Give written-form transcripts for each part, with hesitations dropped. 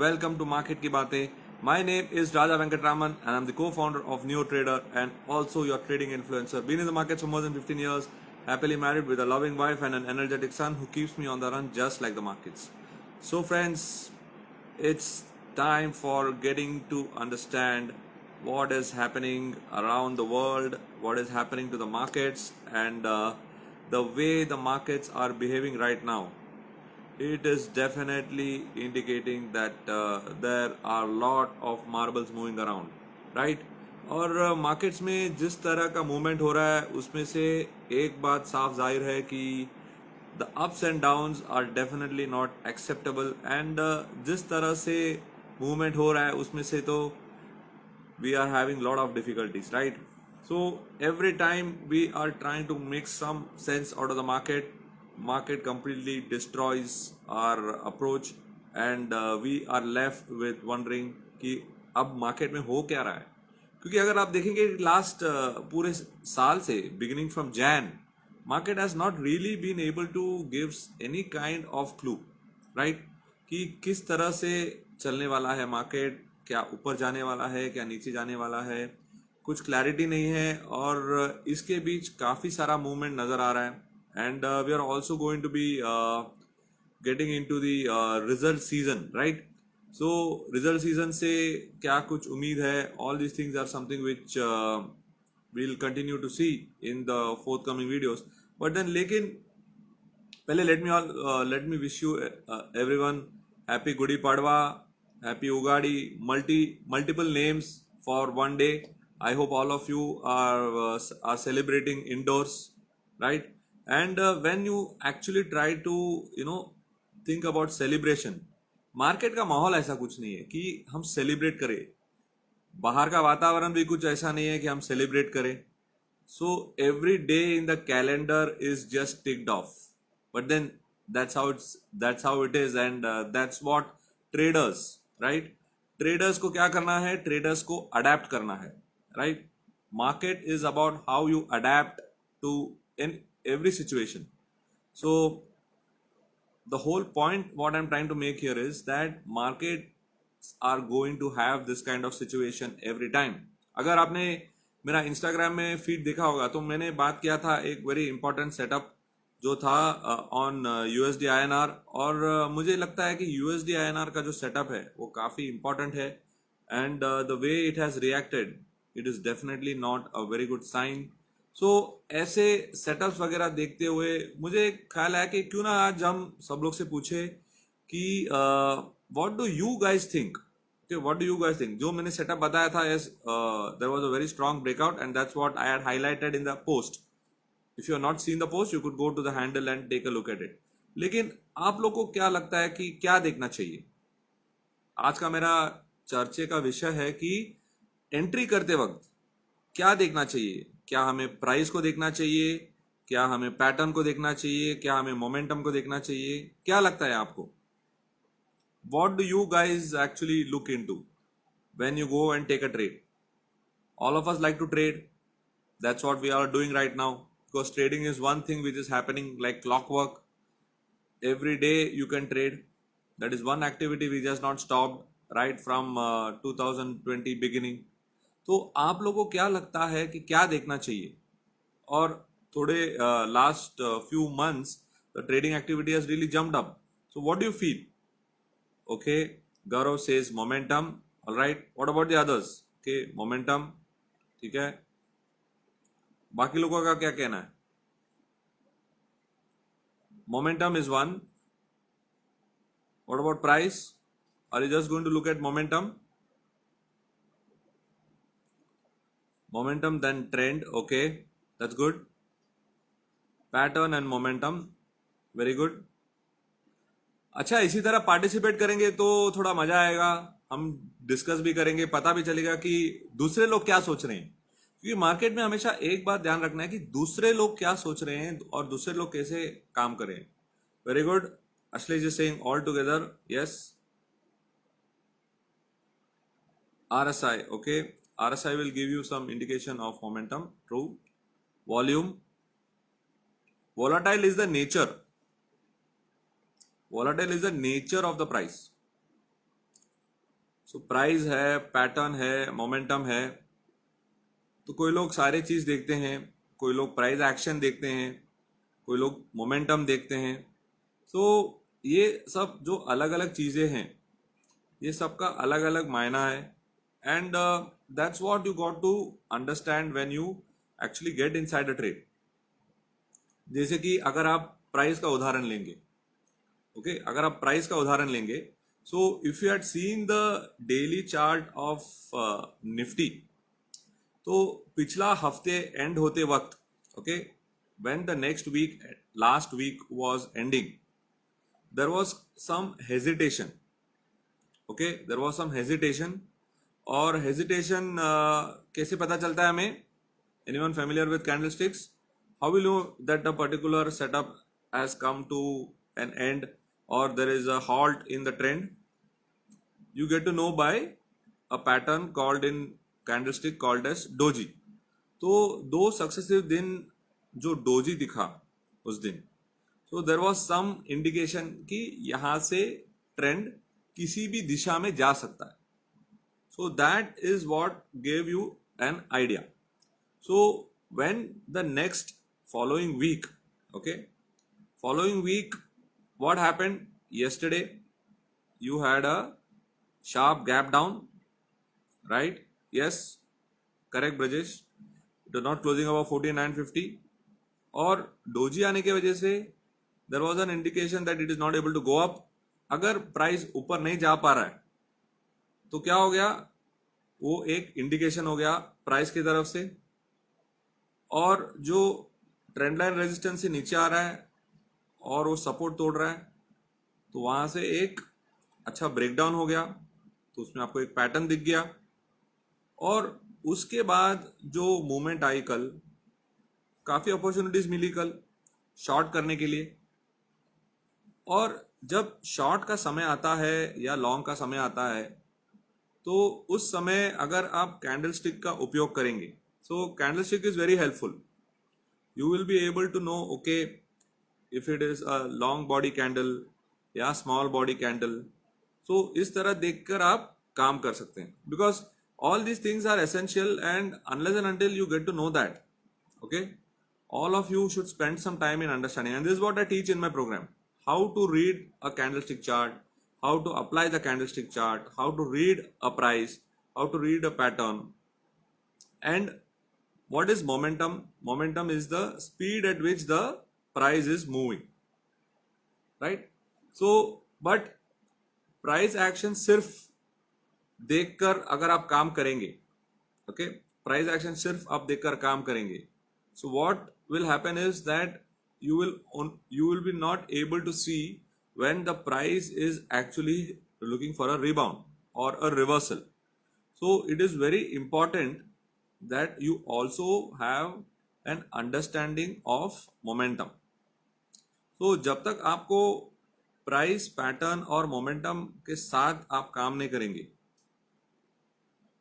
welcome to Market Ki Baatein. My name is Raja Venkatraman and I'm the co-founder of NeoTrader and also your trading influencer. Been in the market for more than 15 years, happily married with a loving wife and an energetic son who keeps me on the run just like the markets. So friends, it's time for getting to understand what is happening around the world, what is happening to the markets, and the way the markets are behaving right now. It is definitely indicating that there are a lot of marbles moving around, right? और markets में जिस तरह का movement हो रहा है उसमें से एक बात साफ जाहिर है कि the ups and downs are definitely not acceptable and जिस तरह से मूवमेंट हो रहा है उसमें से तो we are having lot of difficulties, right? So every time we are trying to make some sense out of the market completely destroys our approach and we are left with wondering कि अब market में हो क्या रहा है. क्योंकि अगर आप देखेंगे लास्ट पूरे साल से beginning from Jain market has not really been able to give any kind of clue, right? कि किस तरह से चलने वाला है मार्केट, क्या ऊपर जाने वाला है, क्या नीचे जाने वाला है, कुछ क्लैरिटी नहीं है और इसके बीच काफ़ी सारा मूवमेंट नज़र आ रहा है and we are also going to be getting in to the result season, right? So result season से क्या कुछ उम्मीद है? All these things are something which we'll continue to see in the forthcoming videos. But then लेकिन पहले let me wish you everyone happy Gudi Padwa, happy Ugadi, multiple names for one day. I hope all of you are celebrating indoors, right? And when you actually try to think about celebration, market का माहौल ऐसा कुछ नहीं है कि हम celebrate करें. बाहर का वातावरण भी कुछ ऐसा नहीं है कि हम सेलिब्रेट करें. So every day in the calendar is just ticked off, but then that's how it is and that's what traders, right? Traders को क्या करना है? Traders को adapt करना है, right? Market is about how you adapt to in every situation. So the whole point what I'm trying to make here is that market are going to have this kind of situation every time. अगर आपने मेरा Instagram में feed देखा होगा तो मैंने बात किया था एक वेरी इंपॉर्टेंट सेटअप जो था ऑन यूएसडी आईएनआर और मुझे लगता है कि यूएसडी आईएनआर का जो सेटअप है वो काफ़ी इंपॉर्टेंट है and the way it has reacted it is definitely not a very good sign. So ऐसे सेटअप्स वगैरह देखते हुए मुझे ख्याल है कि क्यों ना आज हम सब लोग से पूछे कि what do you guys think? Okay, what do you guys think? जो मैंने सेटअप बताया था is there was a very strong breakout and that's what I had highlighted in the post. If you have not seen the post, you could go to the handle and take a look at it. लेकिन आप लोग को क्या लगता है कि क्या देखना चाहिए? आज का मेरा चर्चे का विषय है कि एंट्री करते वक्त क्या देखना चाहिए. क्या हमें प्राइस को देखना चाहिए, क्या हमें पैटर्न को देखना चाहिए, क्या हमें मोमेंटम को देखना चाहिए? क्या लगता है आपको? What do you guys actually look into when you go and take a trade? All of us like to trade. That's what we are doing right now because trading is one thing which is happening like clockwork. Every day you can trade. That is one activity which has not stopped right from 2020 beginning. तो आप लोगों को क्या लगता है कि क्या देखना चाहिए? और थोड़े last few months the trading activity has really jumped up. So what do you feel? Okay, Gaurav says momentum. All right, what about the others? Okay, momentum. ठीक है, बाकी लोगों का क्या कहना है? Momentum is one. What about price? Are you just going to look at momentum? Momentum then trend. Okay, that's good. Pattern and momentum. Very good. अच्छा, इसी तरह पार्टिसिपेट करेंगे तो थोड़ा मजा आएगा. हम डिस्कस भी करेंगे, पता भी चलेगा कि दूसरे लोग क्या सोच रहे हैं. क्योंकि मार्केट में हमेशा एक बात ध्यान रखना है कि दूसरे लोग क्या सोच रहे हैं और दूसरे लोग कैसे काम कर रहे हैं. Very good. Ashlesh is saying all together. Yes. RSI. Okay, RSI will give you some indication of momentum. True. Volume. Volatile is the nature. Volatile is the nature of the price. So price है, pattern है, momentum है। तो कोई लोग सारे चीज देखते हैं, कोई लोग प्राइस एक्शन देखते हैं, कोई लोग मोमेंटम देखते हैं। तो ये सब जो अलग अलग चीजें हैं, ये सबका अलग अलग मायना है। And that's what you got to understand when you actually get inside a trade. जैसे कि अगर आप प्राइस का उदाहरण लेंगे, ओके, अगर आप प्राइस का उदाहरण लेंगे, so if you had seen the daily chart of Nifty, तो पिछला हफ्ते एंड होते वक्त, okay, when the next week, last week was ending, there was some hesitation, okay, there was some hesitation. और हेजिटेशन कैसे पता चलता है हमें? Anyone familiar with candlesticks? How will know that a particular setup has come to an end or there is a halt in the trend? You get to know by a pattern called in candlestick called as doji. तो दो successive दिन जो doji दिखा उस दिन, so there was some indication कि यहाँ से ट्रेंड किसी भी दिशा में जा सकता है. So that is what gave you an idea. So when the next following week, okay, following week, what happened yesterday? You had a sharp gap down, right? Yes, correct, Brajesh. It was not closing above 49.50. और doji आने की वजह से there was an indication that it is not able to go up. अगर price ऊपर नहीं जा पा रहा है तो क्या हो गया? वो एक इंडिकेशन हो गया प्राइस की तरफ से, और जो ट्रेंड लाइन रेजिस्टेंस से नीचे आ रहा है और वो सपोर्ट तोड़ रहा है, तो वहां से एक अच्छा ब्रेकडाउन हो गया, तो उसमें आपको एक पैटर्न दिख गया। और उसके बाद जो मूवमेंट आई कल, काफी अपॉर्चुनिटीज मिली कल शॉर्ट करने के लिए। और जब शॉर्ट का समय आता है या लॉन्ग का समय आता है, तो उस समय अगर आप कैंडलस्टिक का उपयोग करेंगे, so candlestick is very helpful. You will be able to know, okay, if it is a long body candle या small body candle, so इस तरह देखकर आप काम कर सकते हैं, because all these things are essential, and unless and until you get to know that, okay, all of you should spend some time in understanding. And this is what I teach in my program: how to read a candlestick chart, how to apply the candlestick chart, how to read a price, how to read a pattern. And what is momentum? Momentum is the speed at which the price is moving, right? So but price action सिर्फ देखकर अगर आप काम करेंगे, okay, price action सिर्फ आप देखकर काम करेंगे, so what will happen is that you will be not able to see when the price is actually looking for a rebound or a reversal. So it is very important that you also have an understanding of momentum. तो जब तक आपको price, pattern और momentum के साथ आप काम नहीं करेंगे,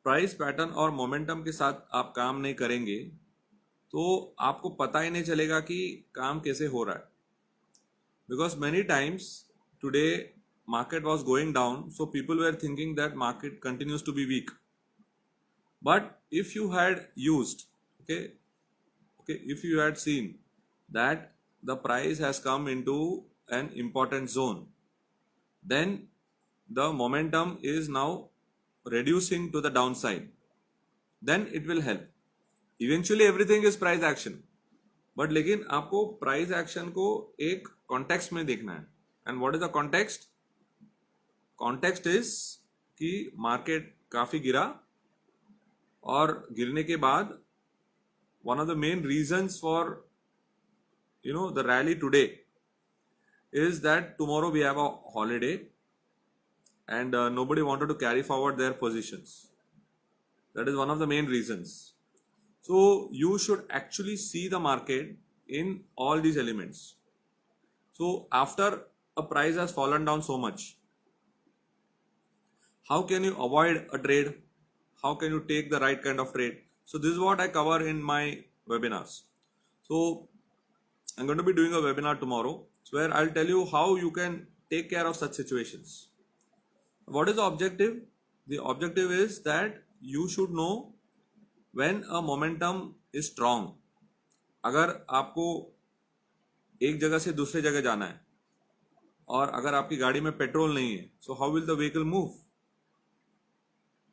प्राइस, पैटर्न और मोमेंटम के साथ आप काम नहीं करेंगे, तो आपको पता ही नहीं चलेगा कि काम कैसे हो रहा है। Because many times today market was going down, so people were thinking that market continues to be weak. But if you had used, okay, if you had seen that the price has come into an important zone, then the momentum is now reducing to the downside, then it will help. Eventually everything is price action, but लेकिन आपको price action को एक context में देखना है। And what is the context? Context is कि market काफी गिरा, और गिरने के बाद one of the main reasons for the rally today is that tomorrow we have a holiday, and nobody wanted to carry forward their positions. That is one of the main reasons. So you should actually see the market in all these elements. So after a price has fallen down so much, how can you avoid a trade? How can you take the right kind of trade? So this is what I cover in my webinars. So I'm going to be doing a webinar tomorrow where I'll tell you how you can take care of such situations. What is the objective? The objective is that you should know when a momentum is strong. अगर आपको एक जगह से दूसरे जगह जाना है और अगर आपकी गाड़ी में पेट्रोल नहीं है, so how will the vehicle move?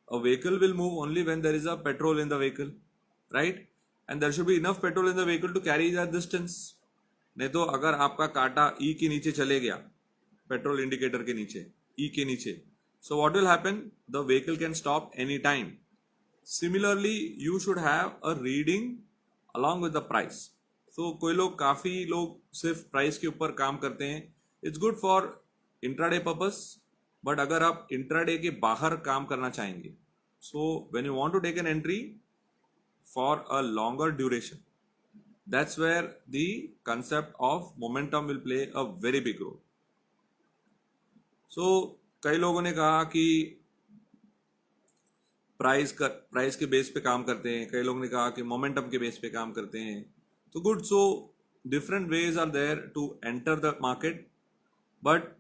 A vehicle will move only when there is a petrol in the vehicle, right? And there should be enough petrol in the vehicle to carry that distance. नहीं तो अगर आपका कांटा ई के नीचे चले गया, petrol indicator के नीचे, ई के नीचे, so what will happen? The vehicle can stop any time. Similarly, you should have a reading along with the price. So काफी लोग सिर्फ प्राइस के ऊपर काम करते हैं. It's good for intraday purpose, but अगर आप इंट्राडे के बाहर काम करना चाहेंगे, so when you want to take an entry for a longer duration, that's where the concept of momentum will play a very big role. So कई लोगों ने कहा कि प्राइस के बेस पे काम करते हैं, कई लोगों ने कहा कि मोमेंटम के बेस पे काम करते हैं. तो good, so different ways are there to enter the market, but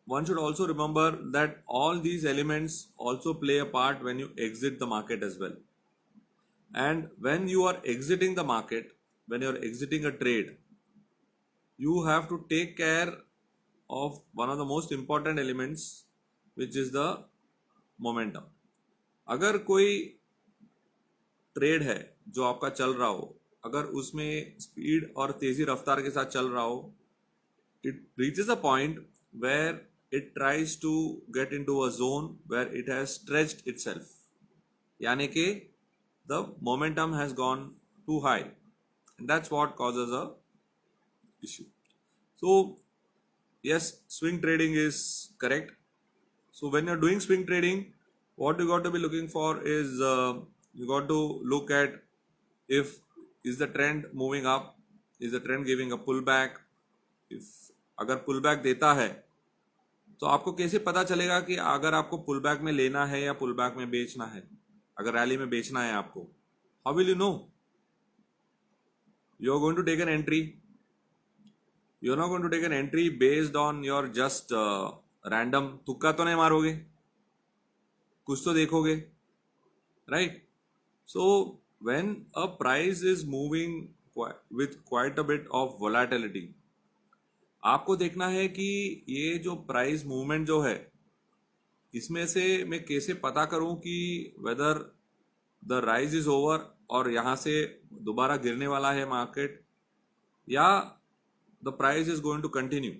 one should also remember that all these elements also play a part when you exit the market as well. And when you are exiting the market, when you are exiting a trade, you have to take care of one of the most important elements, which is the momentum. अगर कोई trade है जो आपका चल रहा हो, अगर उसमें स्पीड और तेजी रफ्तार के साथ चल रहा हो, it reaches a point where it tries to get into a zone where it has stretched itself, यानी कि the momentum has gone too high, and that's what causes a issue. So yes, swing trading is correct. So when you're doing swing trading, what you got to be looking for is you got to look at if is the trend moving up, is the trend giving a pullback. if अगर pullback देता है तो आपको कैसे पता चलेगा कि अगर आपको पुलबैक में लेना है या पुलबैक में बेचना है, अगर रैली में बेचना है आपको, how will you know? You are going to take an entry, you are not going to take an entry based on your just random. तुक्का तो नहीं मारोगे, कुछ तो देखोगे, राइट? So when a price is moving with quite a bit of volatility, आपको देखना है कि ये जो प्राइस मूवमेंट जो है, इसमें से मैं कैसे पता करूं कि whether the rise is over और यहां से दोबारा गिरने वाला है मार्केट, या the price is going to continue.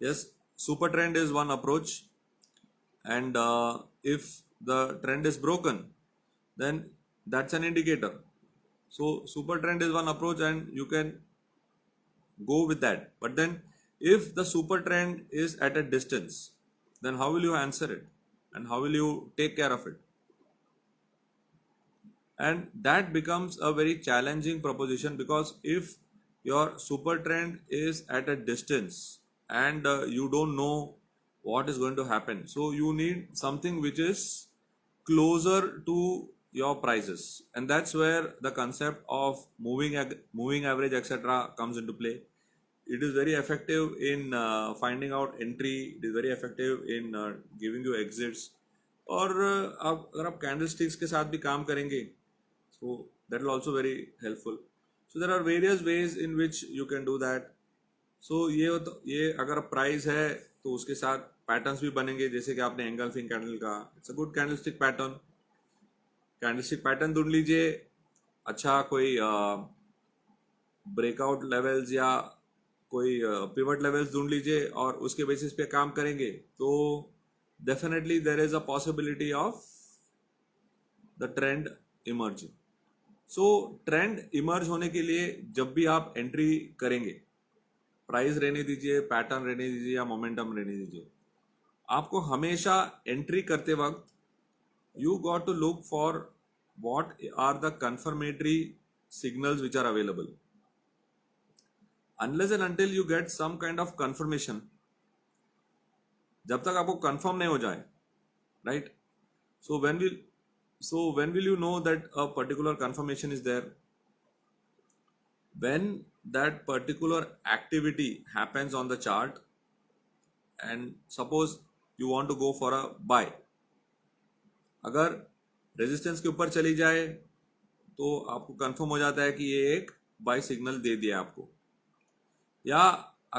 Yes, super trend is one approach, and if the trend is broken then that's an indicator. So super trend is one approach and you can go with that. But then if the super trend is at a distance, then how will you answer it and how will you take care of it? And that becomes a very challenging proposition, because if your super trend is at a distance and you don't know what is going to happen, so you need something which is closer to your prices, and that's where the concept of moving average etc comes into play. It is very effective in finding out entry, it is very effective in giving you exits. और अगर आप candlesticks के साथ भी काम करेंगे, so that will also very helpful. So there are various ways in which you can do that. So ये अगर प्राइस है तो उसके साथ पैटर्न्स भी बनेंगे, जैसे कि आपने एंगल्फिंग कैंडल का, it's a good candlestick pattern. Candlestick pattern ढूंढ लीजिए, अच्छा कोई ब्रेकआउट लेवल्स या कोई पिवट लेवल्स ढूंढ लीजिए और उसके बेसिस पे काम करेंगे, तो definitely there is a possibility of the trend emerging. So trend emerge होने के लिए जब भी आप एंट्री करेंगे, प्राइस रहने दीजिए, पैटर्न रहने दीजिए या मोमेंटम रहने दीजिए, आपको हमेशा एंट्री करते वक्त you got to look for what are the confirmatory signals which are available. Unless and until you get some kind of confirmation, जब तक आपको confirm नहीं हो जाए, right? So when will you know that a particular confirmation is there? When that particular activity happens on the chart, and suppose you want to go for a buy. अगर resistance के ऊपर चली जाए तो आपको कंफर्म हो जाता है कि ये एक बाय सिग्नल दे दिया आपको. या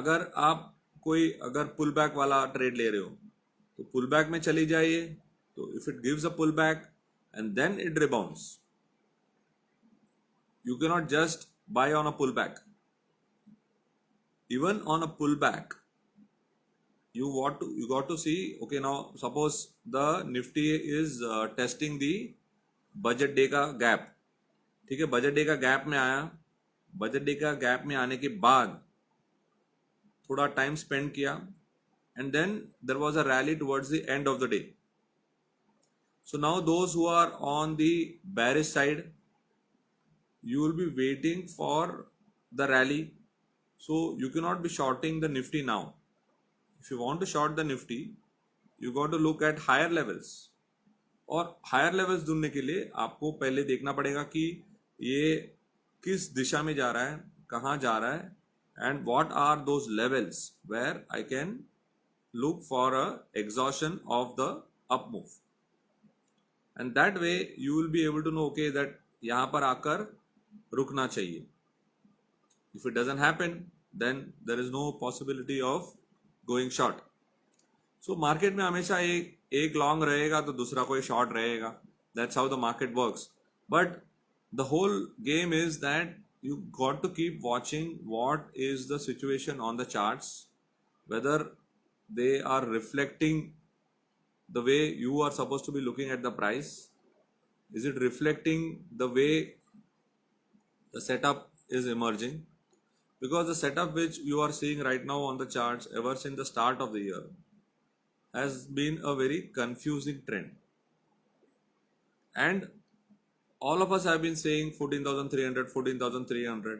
अगर आप कोई अगर पुल बैक वाला ट्रेड ले रहे हो तो पुल बैक में चली जाइए. तो if it gives a pull back and then it rebounds, you cannot just buy on a pullback. Even on a pullback, you got to see, okay, now suppose the Nifty is testing the budget day का gap. ठीक है, budget day का gap में आया. Budget day का gap में आने के बाद थोड़ा टाइम स्पेंड किया and then there was a rally towards the end of the day. So now those who are on the bearish side, you will be waiting for the rally. So you cannot be shorting the Nifty now. If you want to short the Nifty, you got to look at higher levels. और higher levels ढूंढने के लिए आपको पहले देखना पड़ेगा कि ये किस दिशा में जा रहा है, कहाँ जा रहा है, and what are those levels where I can look for a exhaustion of the up move. And that way you will be able to know okay that यहाँ पर आकर रुकना चाहिए. If it doesn't happen, then there is no possibility of going short. So market में हमेशा एक long रहेगा तो दूसरा कोई शॉर्ट रहेगा. That's how the market works. But the whole game is that you got to keep watching what is the situation on the charts, whether they are reflecting the way you are supposed to be looking at the price. Is it reflecting the way the setup is emerging? Because the setup which you are seeing right now on the charts ever since the start of the year has been a very confusing trend. And all of us have been saying 14,300, 14,300,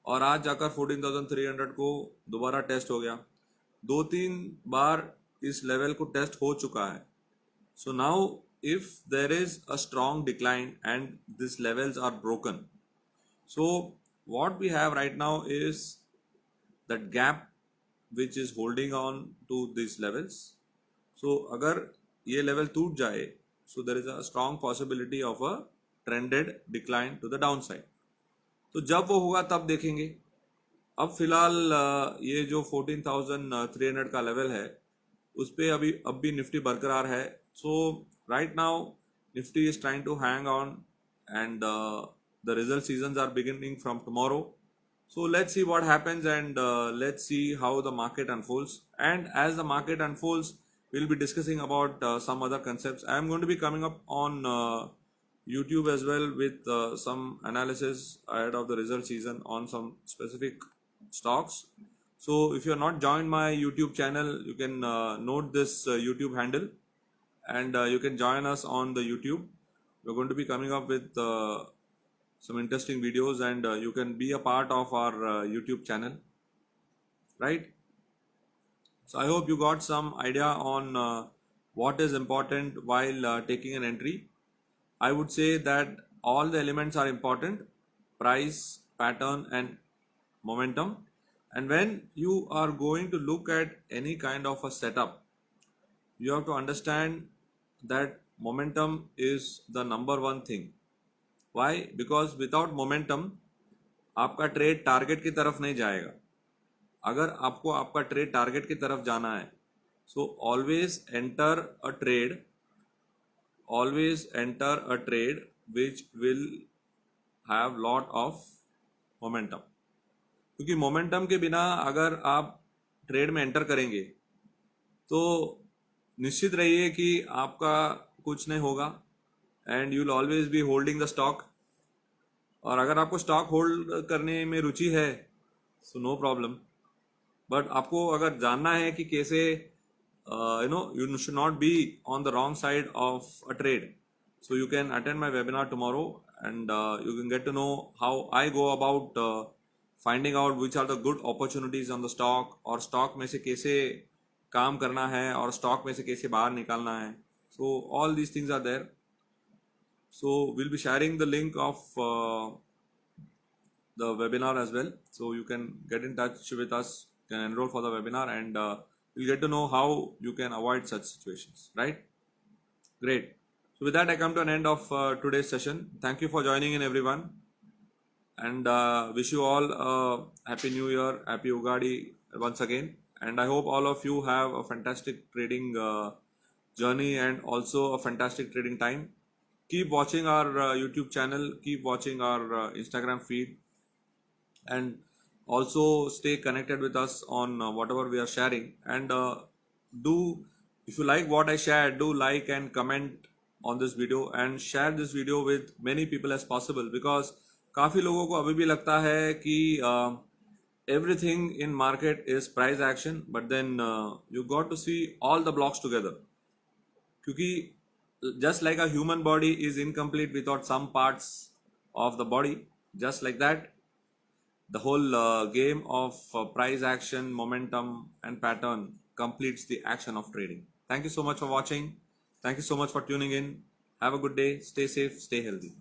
और आज जाकर 14,300 को दोबारा test हो गया. 2-3 बार इस level को test हो चुका है. So now if there is a strong decline and these levels are broken, so what we have right now is that gap which is holding on to these levels. So अगर ये level टूट जाए, so there is a strong possibility of a trended decline to the downside. तो जब वो होगा तब देखेंगे. अब फिलहाल ये जो 14,300 का लेवल है उस पे अब भी निफ्टी बरकरार है. So right now Nifty is trying to hang on and the result seasons are beginning from tomorrow. So let's see what happens and let's see how the market unfolds. And as the market unfolds, we'll be discussing about some other concepts. I am going to be coming up on YouTube as well with some analysis ahead of the result season on some specific stocks. So if you are not joined my YouTube channel, you can note this YouTube handle and you can join us on the YouTube. We're going to be coming up with some interesting videos and you can be a part of our YouTube channel, right? So I hope you got some idea on what is important while taking an entry. I would say that all the elements are important: price, pattern and momentum. And when you are going to look at any kind of a setup, you have to understand that momentum is the number one thing. Why? Because without momentum आपका trade target की तरफ नहीं जाएगा. अगर आपको आपका trade target की तरफ जाना है, so always enter a trade which will have lot of momentum. क्योंकि मोमेंटम के बिना अगर आप ट्रेड में एंटर करेंगे तो निश्चित रहिए कि आपका कुछ नहीं होगा and you will always be holding the stock. और अगर आपको स्टॉक होल्ड करने में रुचि है सो नो प्रॉब्लम. बट आपको अगर जानना है कि कैसे you should not be on the wrong side of a trade, so you can attend my webinar tomorrow and you can get to know how I go about finding out which are the good opportunities on the stock, और stock में से कैसे काम करना है और stock में से कैसे बाहर निकालना है. So all these things are there. So we'll be sharing the link of the webinar as well, so you can get in touch with us, can enroll for the webinar and you'll get to know how you can avoid such situations, right? Great. So with that, I come to an end of today's session. Thank you for joining in, everyone, and wish you all a happy new year, happy Ugadi once again. And I hope all of you have a fantastic trading journey and also a fantastic trading time. Keep watching our YouTube channel, keep watching our Instagram feed, and also stay connected with us on whatever we are sharing. And do, if you like what I shared, do like and comment on this video and share this video with many people as possible, because काफ़ी लोगों को अभी भी लगता है कि everything in market is price action, but then you got to see all the blocks together, क्योंकि just like a human body is incomplete without some parts of the body, just like that the whole game of price action, momentum and pattern completes the action of trading. Thank you so much for watching. Thank you so much for tuning in. Have a good day. Stay safe, stay healthy.